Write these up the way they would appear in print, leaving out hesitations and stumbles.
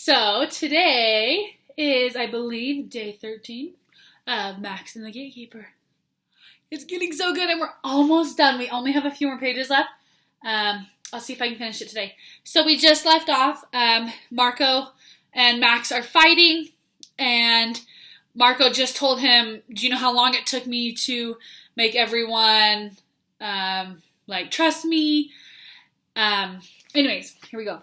So today is, I believe, day 13 of Max and the Gatekeeper. It's getting so good and we're almost done. We only have a few more pages left. I'll see if I can finish it today. So we just left off. Marco and Max are fighting and Marco just told him, do you know how long it took me to make everyone trust me? Anyways, here we go.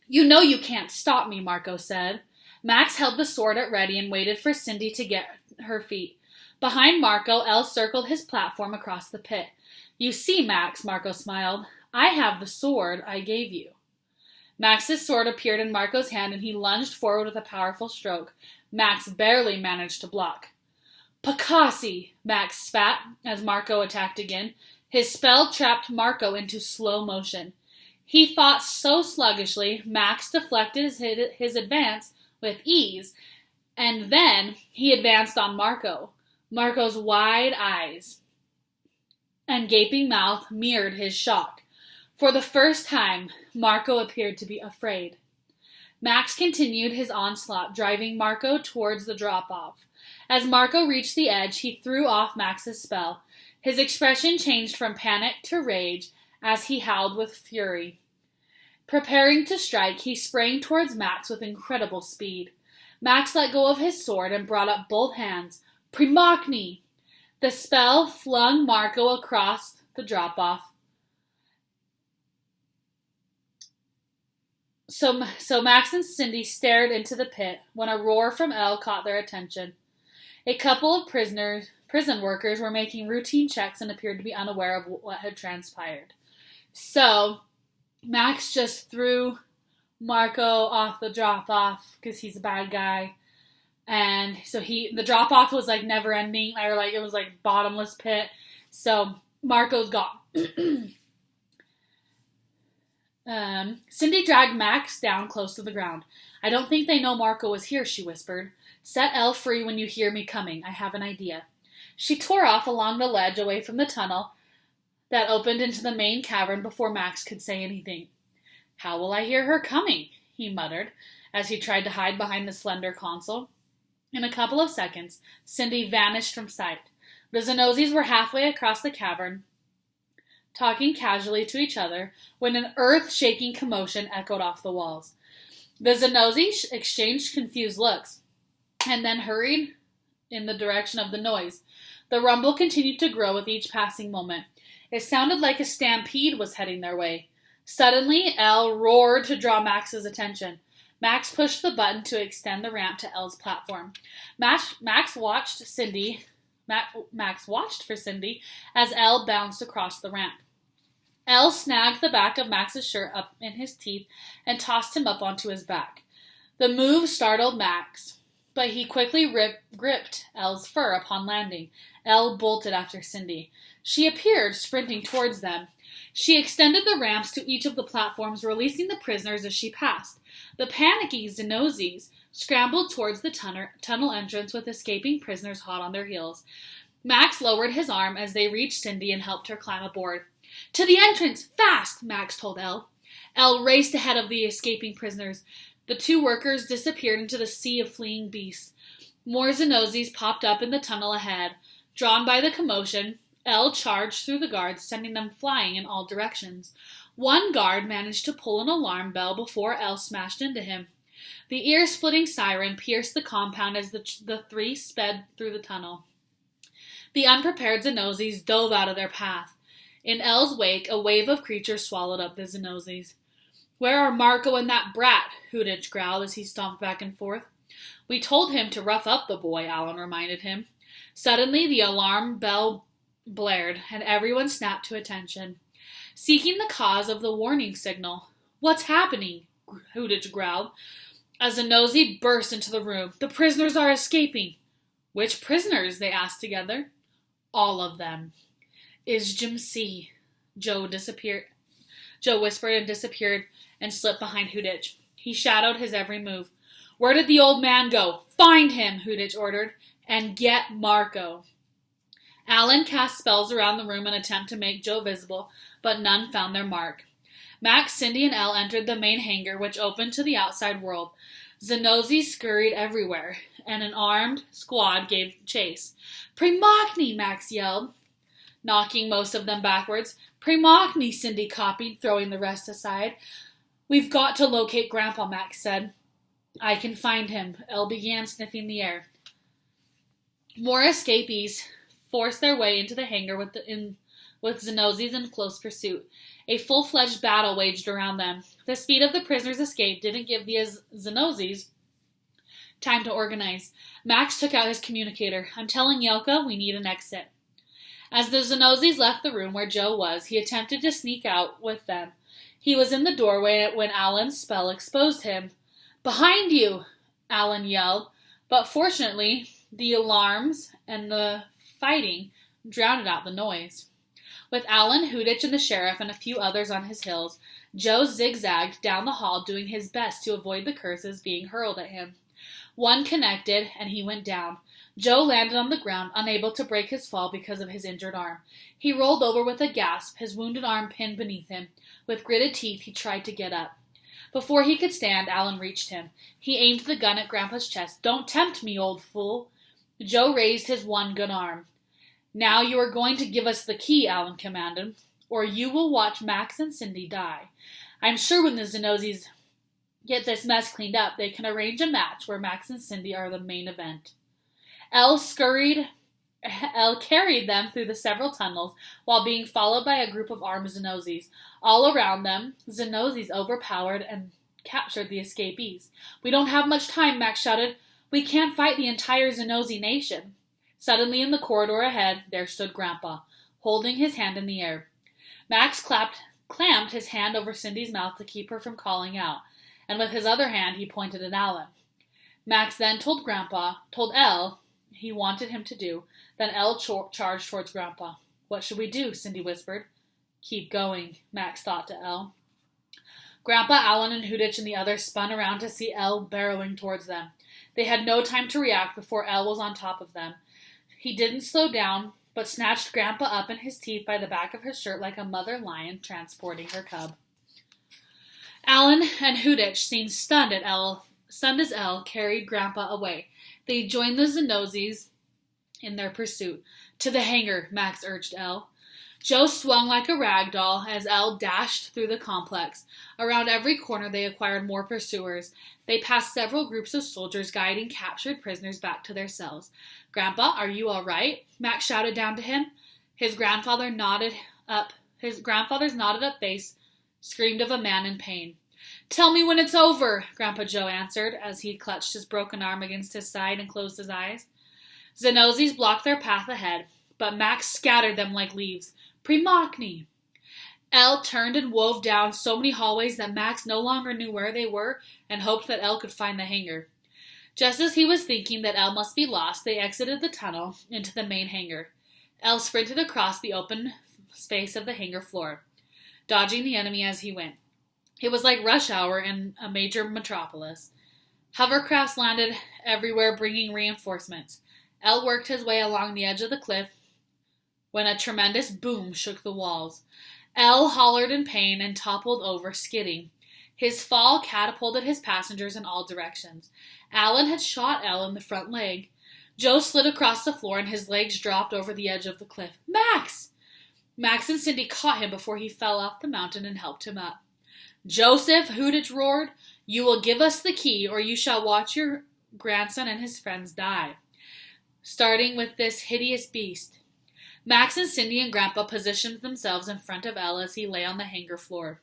You know you can't stop me, Marco said. Max held the sword at ready and waited for Cindy to get her feet. Behind Marco, Elle circled his platform across the pit. You see, Max, Marco smiled, I have the sword I gave you. Max's sword appeared in Marco's hand and he lunged forward with a powerful stroke. Max barely managed to block. Pakasi, Max spat as Marco attacked again. His spell trapped Marco into slow motion. He fought so sluggishly, Max deflected his advance with ease, and then he advanced on Marco. Marco's wide eyes and gaping mouth mirrored his shock. For the first time, Marco appeared to be afraid. Max continued his onslaught, driving Marco towards the drop-off. As Marco reached the edge, he threw off Max's spell. His expression changed from panic to rage as he howled with fury. Preparing to strike, he sprang towards Max with incredible speed. Max let go of his sword and brought up both hands. Primakni! The spell flung Marco across the drop-off. So Max and Cindy stared into the pit when a roar from Elle caught their attention. A couple of prison workers were making routine checks and appeared to be unaware of what had transpired. So Max just threw Marco off the drop-off because he's a bad guy. And so the drop-off was like never ending, or like it was like bottomless pit. So Marco's gone. Cindy dragged Max down close to the ground. I don't think they know Marco was here, she whispered. Set Elle free when you hear me coming. I have an idea. She tore off along the ledge away from the tunnel that opened into the main cavern before Max could say anything. How will I hear her coming? He muttered as he tried to hide behind the slender console. In a couple of seconds, Cindy vanished from sight. The Zanozis were halfway across the cavern, talking casually to each other, when an earth-shaking commotion echoed off the walls. The Zanozis exchanged confused looks, and then hurried in the direction of the noise. The rumble continued to grow with each passing moment. It sounded like a stampede was heading their way. Suddenly, Elle roared to draw Max's attention. Max pushed the button to extend the ramp to Elle's platform. Max watched for Cindy as Elle bounced across the ramp. Elle snagged the back of Max's shirt up in his teeth and tossed him up onto his back. The move startled Max, but he quickly gripped Elle's fur upon landing. Elle bolted after Cindy. She appeared, sprinting towards them. She extended the ramps to each of the platforms, releasing the prisoners as she passed. The panicky Zanozis scrambled towards the tunnel entrance with escaping prisoners hot on their heels. Max lowered his arm as they reached Cindy and helped her climb aboard. To the entrance! Fast! Max told Elle. Elle raced ahead of the escaping prisoners. The two workers disappeared into the sea of fleeing beasts. More Zanozis popped up in the tunnel ahead. Drawn by the commotion, Elle charged through the guards, sending them flying in all directions. One guard managed to pull an alarm bell before Elle smashed into him. The ear-splitting siren pierced the compound as the three sped through the tunnel. The unprepared Zanozis dove out of their path. In Elle's wake, a wave of creatures swallowed up the Zanozis. Where are Marco and that brat? Hudich growled as he stomped back and forth. We told him to rough up the boy, Alan reminded him. Suddenly, the alarm bell blared, and everyone snapped to attention, seeking the cause of the warning signal. What's happening? Hudich growled. A Zanozi burst into the room. The prisoners are escaping. Which prisoners? They asked together. All of them. Is Jim C. Joe whispered and disappeared and slipped behind Hudich. He shadowed his every move. Where did the old man go? Find him, Hudich ordered, and get Marco. Alan cast spells around the room in an attempt to make Joe visible, but none found their mark. Max, Cindy, and Elle entered the main hangar, which opened to the outside world. Zanozzi scurried everywhere, and an armed squad gave chase. "Primachny!" Max yelled, knocking most of them backwards. "Primachny!" Cindy copied, throwing the rest aside. "We've got to locate Grandpa," Max said. "I can find him." Elle began sniffing the air. More escapees forced their way into the hangar with Zenozzis in close pursuit. A full-fledged battle waged around them. The speed of the prisoners' escape didn't give the Zenozzis time to organize. Max took out his communicator. "I'm telling Yelka we need an exit." As the Zenozzis left the room where Joe was, he attempted to sneak out with them. He was in the doorway when Alan's spell exposed him. "Behind you!" Alan yelled, but fortunately, the alarms and the fighting drowned out the noise. With Alan, Hudich, and the sheriff and a few others on his heels, Joe zigzagged down the hall, doing his best to avoid the curses being hurled at him. One connected, and he went down. Joe landed on the ground, unable to break his fall because of his injured arm. He rolled over with a gasp, his wounded arm pinned beneath him. With gritted teeth, he tried to get up. Before he could stand, Alan reached him. He aimed the gun at Grandpa's chest. "Don't tempt me, old fool." Joe raised his one good arm. "Now you are going to give us the key," Alan commanded, "or you will watch Max and Cindy die. I'm sure when the Zenozzis get this mess cleaned up, they can arrange a match where Max and Cindy are the main event." Elle carried them through the several tunnels while being followed by a group of armed Zenozzis. All around them, Zenozzis overpowered and captured the escapees. "We don't have much time," Max shouted. "We can't fight the entire Zenozzi nation." Suddenly in the corridor ahead, there stood Grandpa, holding his hand in the air. Max clamped his hand over Cindy's mouth to keep her from calling out, and with his other hand he pointed at Alan. Max then told Elle he wanted him to do. Then Elle charged towards Grandpa. "What should we do?" Cindy whispered. "Keep going," Max thought to Elle. Grandpa, Alan, and Hudich and the others spun around to see Elle barreling towards them. They had no time to react before Elle was on top of them. He didn't slow down, but snatched Grandpa up in his teeth by the back of his shirt like a mother lion transporting her cub. Alan and Hudich seemed stunned as Elle carried Grandpa away. They joined the Zenozzis in their pursuit. "To the hangar," Max urged Elle. Joe swung like a rag doll as Elle dashed through the complex. Around every corner they acquired more pursuers. They passed several groups of soldiers guiding captured prisoners back to their cells. "Grandpa, are you all right?" Max shouted down to him. His grandfather's knotted up face screamed of a man in pain. "Tell me when it's over," Grandpa Joe answered as he clutched his broken arm against his side and closed his eyes. Zenozzis blocked their path ahead, but Max scattered them like leaves. "Primachny!" Elle turned and wove down so many hallways that Max no longer knew where they were and hoped that Elle could find the hangar. Just as he was thinking that Elle must be lost, they exited the tunnel into the main hangar. Elle sprinted across the open space of the hangar floor, dodging the enemy as he went. It was like rush hour in a major metropolis. Hovercrafts landed everywhere, bringing reinforcements. Elle worked his way along the edge of the cliff when a tremendous boom shook the walls. Elle hollered in pain and toppled over, skidding. His fall catapulted his passengers in all directions. Alan had shot Elle in the front leg. Joe slid across the floor and his legs dropped over the edge of the cliff. "Max!" Max and Cindy caught him before he fell off the mountain and helped him up. "Joseph," Hudich roared, "you will give us the key or you shall watch your grandson and his friends die, starting with this hideous beast." Max and Cindy and Grandpa positioned themselves in front of Elle as he lay on the hangar floor.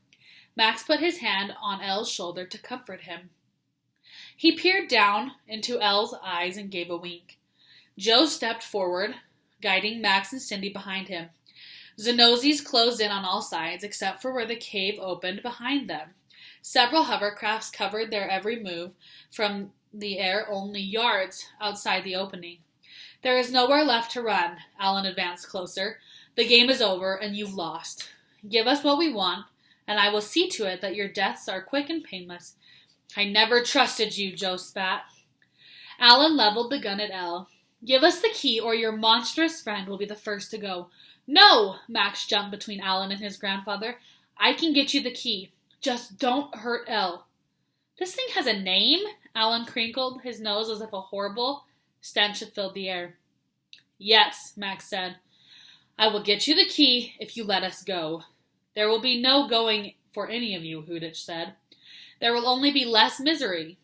Max put his hand on Elle's shoulder to comfort him. He peered down into Elle's eyes and gave a wink. Joe stepped forward, guiding Max and Cindy behind him. Zenozzis closed in on all sides except for where the cave opened behind them. Several hovercrafts covered their every move from the air only yards outside the opening. "There is nowhere left to run." Alan advanced closer. "The game is over, and you've lost. Give us what we want, and I will see to it that your deaths are quick and painless." "I never trusted you," Joe spat. Alan leveled the gun at Elle. "Give us the key, or your monstrous friend will be the first to go." "No!" Max jumped between Alan and his grandfather. "I can get you the key. Just don't hurt Elle." "This thing has a name?" Alan crinkled his nose as if a horrible stench had filled the air. Yes, Max said. I will get you the key if you let us go. There will be no going for any of you, Hudich said. There will only be less misery.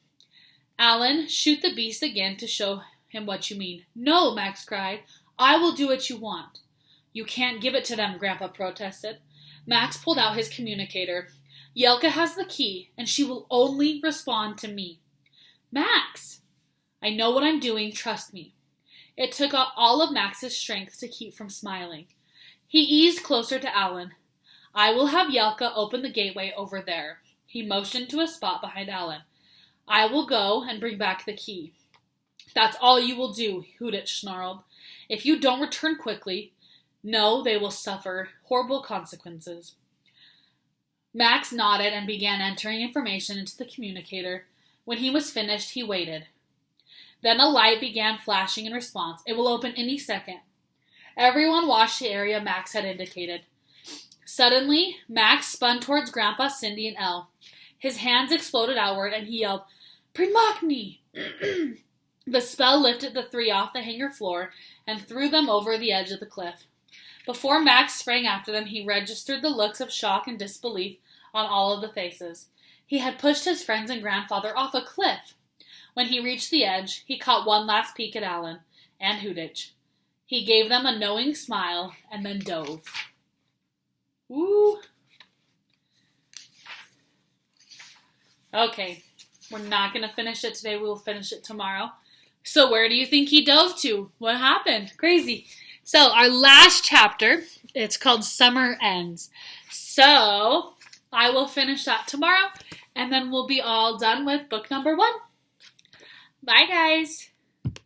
Alan, shoot the beast again to show him what you mean. No, Max cried. I will do what you want. You can't give it to them, Grandpa protested. Max pulled out his communicator. Yelka has the key, and she will only respond to me. Max! I know what I'm doing, trust me. It took all of Max's strength to keep from smiling. He eased closer to Alan. I will have Yelka open the gateway over there. He motioned to a spot behind Alan. I will go and bring back the key. That's all you will do, Hudich snarled. If you don't return quickly, no, they will suffer horrible consequences. Max nodded and began entering information into the communicator. When he was finished, he waited. Then a light began flashing in response. It will open any second. Everyone watched the area Max had indicated. Suddenly, Max spun towards Grandpa, Cindy, and Elle. His hands exploded outward, and he yelled, Primachni! The spell lifted the three off the hangar floor and threw them over the edge of the cliff. Before Max sprang after them, he registered the looks of shock and disbelief on all of the faces. He had pushed his friends and grandfather off a cliff. When he reached the edge, he caught one last peek at Alan and Hudich. He gave them a knowing smile and then dove. Woo! Okay, we're not going to finish it today. We will finish it tomorrow. So where do you think he dove to? What happened? Crazy. So our last chapter, it's called Summer Ends. So I will finish that tomorrow, and then we'll be all done with book number 1. Bye, guys.